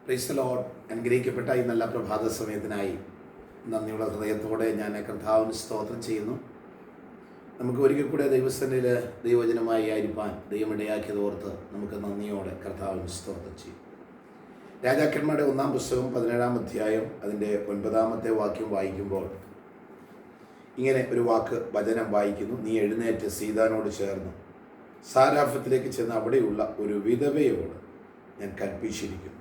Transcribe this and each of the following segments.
Praise the Lord. അനുഗ്രഹിക്കപ്പെട്ട ഈ നല്ല പ്രഭാത സമയത്തിനായി നന്ദിയുള്ള ഹൃദയത്തോടെ ഞാൻ കർത്താവിന് സ്തോത്രം ചെയ്യുന്നു. നമുക്ക് ഒരിക്കൽ കൂടെ ദൈവസന്നിധിയിൽ ദൈവവചനമായി ആയിരിക്കാൻ ദൈവമിടയാക്കിയത് ഓർത്ത് നമുക്ക് നന്ദിയോടെ കർത്താവിന് സ്തോത്രം ചെയ്യും. രാജാക്കന്മാരുടെ 1-ാം പുസ്തകം 17-ാം അധ്യായം അതിൻ്റെ 9-ാമത്തെ വാക്യം വായിക്കുമ്പോൾ ഇങ്ങനെ ഒരു വചനം വായിക്കുന്നു. നീ എഴുന്നേറ്റ് സീതാനോട് ചേർന്ന് സാരാഫത്തിലേക്ക് ചെന്ന് അവിടെയുള്ള ഒരു വിധവയോട് ഞാൻ കൽപ്പിച്ചിരിക്കുന്നു.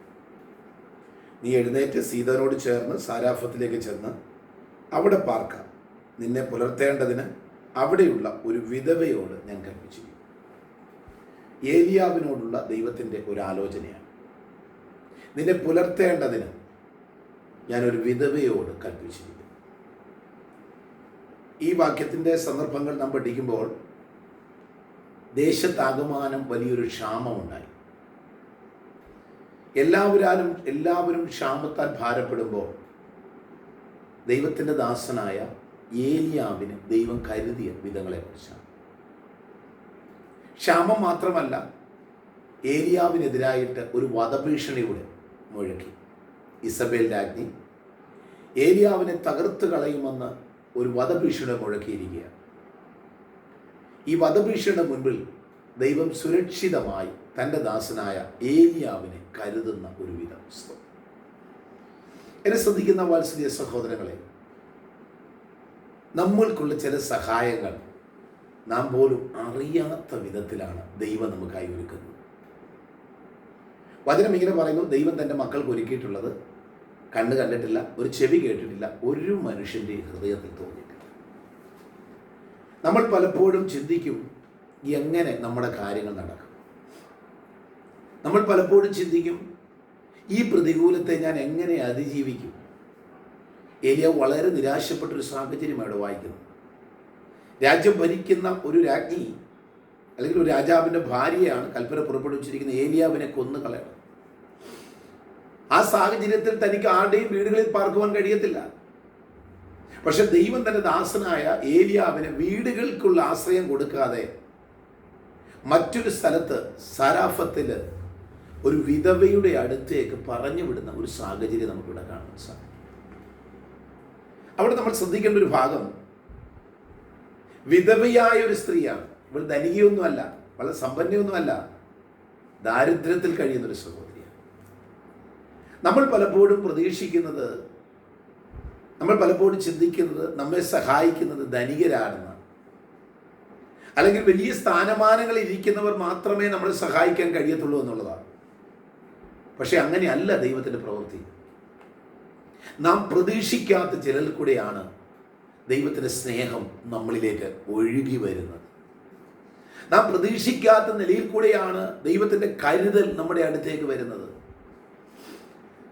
നീ എഴുന്നേറ്റ് സീതാനോട് ചേർന്ന് സാരാഫത്തിലേക്ക് ചെന്ന് അവിടെ പാർക്കാം. നിന്നെ പുലർത്തേണ്ടതിന് അവിടെയുള്ള ഒരു വിധവയോട് ഞാൻ കൽപ്പിച്ചിരിക്കുന്നു. ഏലിയാവിനോടുള്ള ദൈവത്തിൻ്റെ ഒരു ആലോചനയാണ്. നിന്നെ പുലർത്തേണ്ടതിന് ഞാനൊരു വിധവയോട് കൽപ്പിച്ചിരിക്കുന്നു. ഈ വാക്യത്തിൻ്റെ സന്ദർഭങ്ങൾ നാം പഠിക്കുമ്പോൾ ദേശത്താകമാനം വലിയൊരു ക്ഷാമമുണ്ടായി. എല്ലാവരും ക്ഷാമത്താൽ ഭാരപ്പെടുമ്പോൾ ദൈവത്തിൻ്റെ ദാസനായ ഏലിയാവിന് ദൈവം കരുതിയ വിധങ്ങളെക്കുറിച്ചാണ്. ക്ഷാമം മാത്രമല്ല, ഏലിയാവിനെതിരായിട്ട് ഒരു വധഭീഷണിയുടെ മുഴക്കി. ഇസബേൽ രാജ്ഞി ഏലിയാവിനെ തകർത്ത് കളയുമെന്ന് ഒരു വധഭീഷണി മുഴക്കിയിരിക്കുകയാണ്. ഈ വധഭീഷണിയുടെ മുൻപിൽ ദൈവം സുരക്ഷിതമായി തൻ്റെ ദാസനായ ഏലിയാവിനെ കരുതുന്ന ഒരു വിധം. എന്നെ ശ്രദ്ധിക്കുന്ന വാത്സല്യ സഹോദരങ്ങളെ, നമ്മൾക്കുള്ള ചില സഹായങ്ങൾ നാം പോലും അറിയാത്ത വിധത്തിലാണ് ദൈവം നമുക്കായി ഒരുക്കുന്നത്. വചനം ഇങ്ങനെ പറയുന്നു, ദൈവം തൻ്റെ മക്കൾക്ക് ഒരുക്കിയിട്ടുള്ളത് കണ്ണ് കണ്ടിട്ടില്ല, ഒരു ചെവി കേട്ടിട്ടില്ല, ഒരു മനുഷ്യൻ്റെ ഹൃദയത്തിൽ തോന്നിയിട്ടില്ല. നമ്മൾ പലപ്പോഴും ചിന്തിക്കും എങ്ങനെ നമ്മുടെ കാര്യങ്ങൾ നടക്കും. നമ്മൾ പലപ്പോഴും ചിന്തിക്കും ഈ പ്രതികൂലത്തെ ഞാൻ എങ്ങനെ അതിജീവിക്കും. ഏലിയാവ് വളരെ നിരാശപ്പെട്ടൊരു സാഹചര്യമാണ് വായിക്കുന്നത്. രാജ്യം ഭരിക്കുന്ന ഒരു രാജ്ഞി അല്ലെങ്കിൽ ഒരു രാജാവിൻ്റെ ഭാര്യയാണ് കൽപ്പന പുറപ്പെടുവിച്ചിരിക്കുന്ന ഏലിയാവിനെ കൊന്നുകളയണം. ആ സാഹചര്യത്തിൽ തനിക്ക് ആരുടെയും വീടുകളിൽ പാർക്കുവാൻ കഴിയത്തില്ല. പക്ഷെ ദൈവം തൻ്റെ ദാസനായ ഏലിയാവിന് വീടുകൾക്കുള്ള ആശ്രയം കൊടുക്കാതെ മറ്റൊരു സ്ഥലത്ത് സാരാഫത്തിൽ ഒരു വിധവയുടെ അടുത്തേക്ക് പറഞ്ഞു വിടുന്ന ഒരു സാഹചര്യം നമുക്കിവിടെ കാണാൻ സാധിക്കും. അവിടെ നമ്മൾ ശ്രദ്ധിക്കേണ്ട ഒരു ഭാഗം, വിധവയായ ഒരു സ്ത്രീയാണ്. ഇവൾ ധനികയൊന്നുമല്ല, വളരെ സമ്പന്നയൊന്നുമല്ല, ദാരിദ്ര്യത്തിൽ കഴിയുന്നൊരു സഹോദരിയാണ്. നമ്മൾ പലപ്പോഴും ചിന്തിക്കുന്നത് നമ്മെ സഹായിക്കുന്നത് ധനികരാണെന്ന്, അല്ലെങ്കിൽ വലിയ സ്ഥാനമാനങ്ങളിൽ ഇരിക്കുന്നവർ മാത്രമേ നമ്മളെ സഹായിക്കാൻ കഴിയത്തുള്ളൂ എന്നുള്ളതാണ്. പക്ഷെ അങ്ങനെയല്ല ദൈവത്തിൻ്റെ പ്രവൃത്തി. നാം പ്രതീക്ഷിക്കാത്ത ചിലരിൽ കൂടെയാണ് ദൈവത്തിൻ്റെ സ്നേഹം നമ്മളിലേക്ക് ഒഴുകി വരുന്നത്. നാം പ്രതീക്ഷിക്കാത്ത നിലയിൽ കൂടെയാണ് ദൈവത്തിൻ്റെ കരുതൽ നമ്മുടെ അടുത്തേക്ക് വരുന്നത്.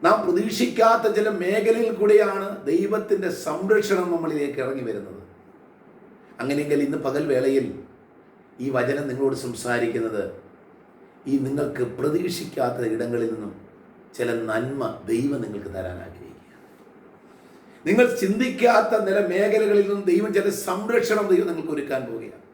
നാം പ്രതീക്ഷിക്കാത്ത ചില മേഖലയിൽ കൂടെയാണ് ദൈവത്തിൻ്റെ സംരക്ഷണം നമ്മളിലേക്ക് ഇറങ്ങി വരുന്നത്. അങ്ങനെയെങ്കിൽ ഇന്ന് പകൽ വേളയിൽ ഈ വചനം നിങ്ങളോട് സംസാരിക്കുന്നത്, ഈ നിങ്ങൾക്ക് പ്രതീക്ഷിക്കാത്ത ഇടങ്ങളിൽ നിന്നും ചില നന്മ ദൈവം നിങ്ങൾക്ക് തരാൻ ആഗ്രഹിക്കുക. നിങ്ങൾ ചിന്തിക്കാത്ത ചില മേഖലകളിൽ നിന്നും ദൈവം ചില സംരക്ഷണം ദൈവം നിങ്ങൾക്ക് ഒരുക്കാൻ പോവുകയാണ്.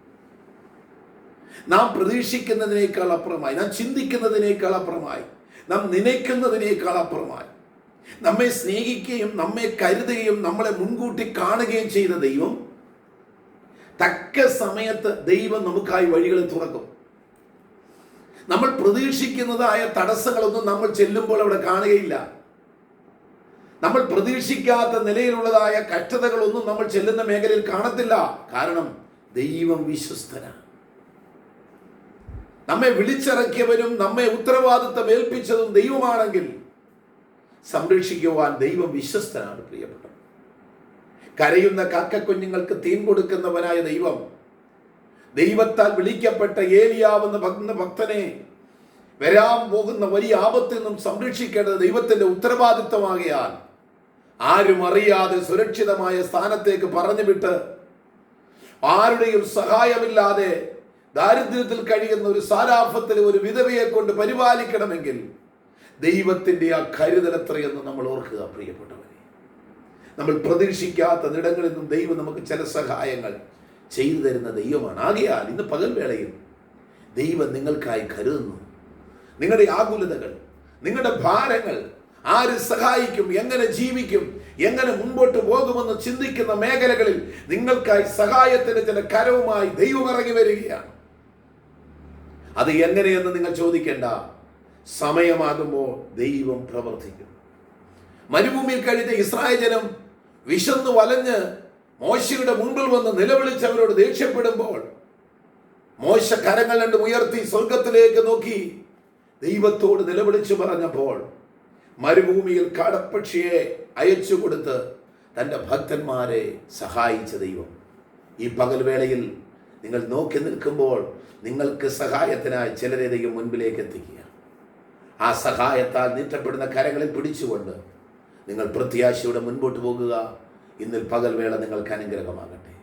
നാം പ്രതീക്ഷിക്കുന്നതിനേക്കാൾ അപ്പുറമായി, നാം ചിന്തിക്കുന്നതിനേക്കാൾ അപ്പുറമായി, നാം നനയ്ക്കുന്നതിനേക്കാൾ അപ്പുറമായി നമ്മെ സ്നേഹിക്കുകയും നമ്മെ കരുതുകയും നമ്മളെ മുൻകൂട്ടി കാണുകയും ചെയ്ത ദൈവം തക്ക സമയത്ത് ദൈവം നമുക്കായി വഴികൾ തുറക്കും. നമ്മൾ പ്രതീക്ഷിക്കുന്നതായ തടസ്സങ്ങളൊന്നും നമ്മൾ ചെല്ലുമ്പോൾ അവിടെ കാണുകയില്ല. നമ്മൾ പ്രതീക്ഷിക്കാത്ത നിലയിലുള്ളതായ കഷ്ടതകളൊന്നും നമ്മൾ ചെല്ലുന്ന മേഖലയിൽ കാണത്തില്ല. കാരണം ദൈവം വിശ്വസ്തനാണ്. നമ്മെ വിളിച്ചിറക്കിയവരും നമ്മെ ഉത്തരവാദിത്തം ഏൽപ്പിച്ചതും ദൈവമാണെങ്കിൽ സംരക്ഷിക്കുവാൻ ദൈവം വിശ്വസ്തനാണ്. പ്രിയപ്പെട്ട, കരയുന്ന കാക്കക്കുഞ്ഞുങ്ങൾക്ക് തീൻ കൊടുക്കുന്നവനായ ദൈവം ദൈവത്താൽ വിളിക്കപ്പെട്ട ഏലിയാവെന്ന ഭക്തനെ വരാൻ പോകുന്ന വലിയ ആപത്തിൽ നിന്നും സംരക്ഷിക്കേണ്ടത് ദൈവത്തിൻ്റെ ഉത്തരവാദിത്തമാകിയാൽ ആരും അറിയാതെ സുരക്ഷിതമായ സ്ഥാനത്തേക്ക് പറഞ്ഞുവിട്ട് ആരുടെയും സഹായമില്ലാതെ ദാരിദ്ര്യത്തിൽ കഴിയുന്ന ഒരു സാരാഫത്തിലെ ഒരു വിധവയെ കൊണ്ട് പരിപാലിക്കണമെങ്കിൽ ദൈവത്തിൻ്റെ ആ കരുതൽ എത്രയെന്ന് നമ്മൾ ഓർക്കുക. പ്രിയപ്പെട്ടവരെ, നമ്മൾ പ്രതീക്ഷിക്കാത്ത ഇടങ്ങളിൽ നിന്നും ദൈവം നമുക്ക് ചില സഹായങ്ങൾ ചെയ്തു തരുന്ന ദൈവമാണ്. ആകയാൽ ഇന്ന് പകൽ വേളയിൽ ദൈവം നിങ്ങൾക്കായി കരുതുന്നു. നിങ്ങളുടെ ആകുലതകൾ, നിങ്ങളുടെ ഭാരങ്ങൾ, ആര് സഹായിക്കും, എങ്ങനെ ജീവിക്കും, എങ്ങനെ മുൻപോട്ട് പോകുമെന്ന് ചിന്തിക്കുന്ന മേഖലകളിൽ നിങ്ങൾക്കായി സഹായത്തിന് ചില കരവുമായി ദൈവം ഇറങ്ങി വരികയാണ്. അത് എങ്ങനെയെന്ന് നിങ്ങൾ ചോദിക്കേണ്ട. സമയമാകുമ്പോൾ ദൈവം പ്രവർത്തിക്കും. മരുഭൂമിയിൽ കഴിഞ്ഞ ഇസ്രായേൽ ജനം വിശന്നു വലഞ്ഞ് മോശയുടെ മുൻപിൽ വന്ന് നിലവിളിച്ചവരോട് ദേഷ്യപ്പെടുമ്പോൾ മോശ കരങ്ങൾ രണ്ടും ഉയർത്തി സ്വർഗത്തിലേക്ക് നോക്കി ദൈവത്തോട് നിലവിളിച്ചു പറഞ്ഞപ്പോൾ മരുഭൂമിയിൽ കാടപ്പക്ഷിയെ അയച്ചു കൊടുത്ത് തൻ്റെ ഭക്തന്മാരെ സഹായിച്ച ദൈവം ഈ പകൽവേളയിൽ നിങ്ങൾ നോക്കി നിൽക്കുമ്പോൾ നിങ്ങൾക്ക് സഹായത്തിനായി ചിലരെ ദൈവം മുൻപിലേക്ക് എത്തിക്കുക. ആ സഹായത്താൽ നീട്ടപ്പെടുന്ന കരങ്ങളിൽ പിടിച്ചുകൊണ്ട് നിങ്ങൾ പ്രത്യാശയോടെ മുൻപോട്ട് പോകുക. ഇന്നിൽ പകൽവേള നിങ്ങൾക്ക് അനുഗ്രഹമാകട്ടെ.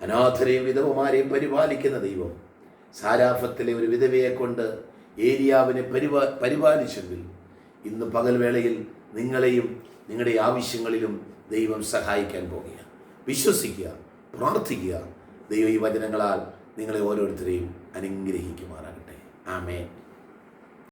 അനാഥരെയും വിധവമാരെയും പരിപാലിക്കുന്ന ദൈവം സാരാഫത്തിലെ ഒരു വിധവയെ കൊണ്ട് ഏലിയാവിനെ പരിപാലിച്ചെങ്കിൽ ഇന്ന് പകൽവേളയിൽ നിങ്ങളെയും നിങ്ങളുടെ ആവശ്യങ്ങളിലും ദൈവം സഹായിക്കാൻ പോകുക. വിശ്വസിക്കുക, പ്രാർത്ഥിക്കുക. ദൈവ ഈ വചനങ്ങളാൽ നിങ്ങളെ ഓരോരുത്തരെയും അനുഗ്രഹിക്കുമാറാകട്ടെ. ആമേൻ.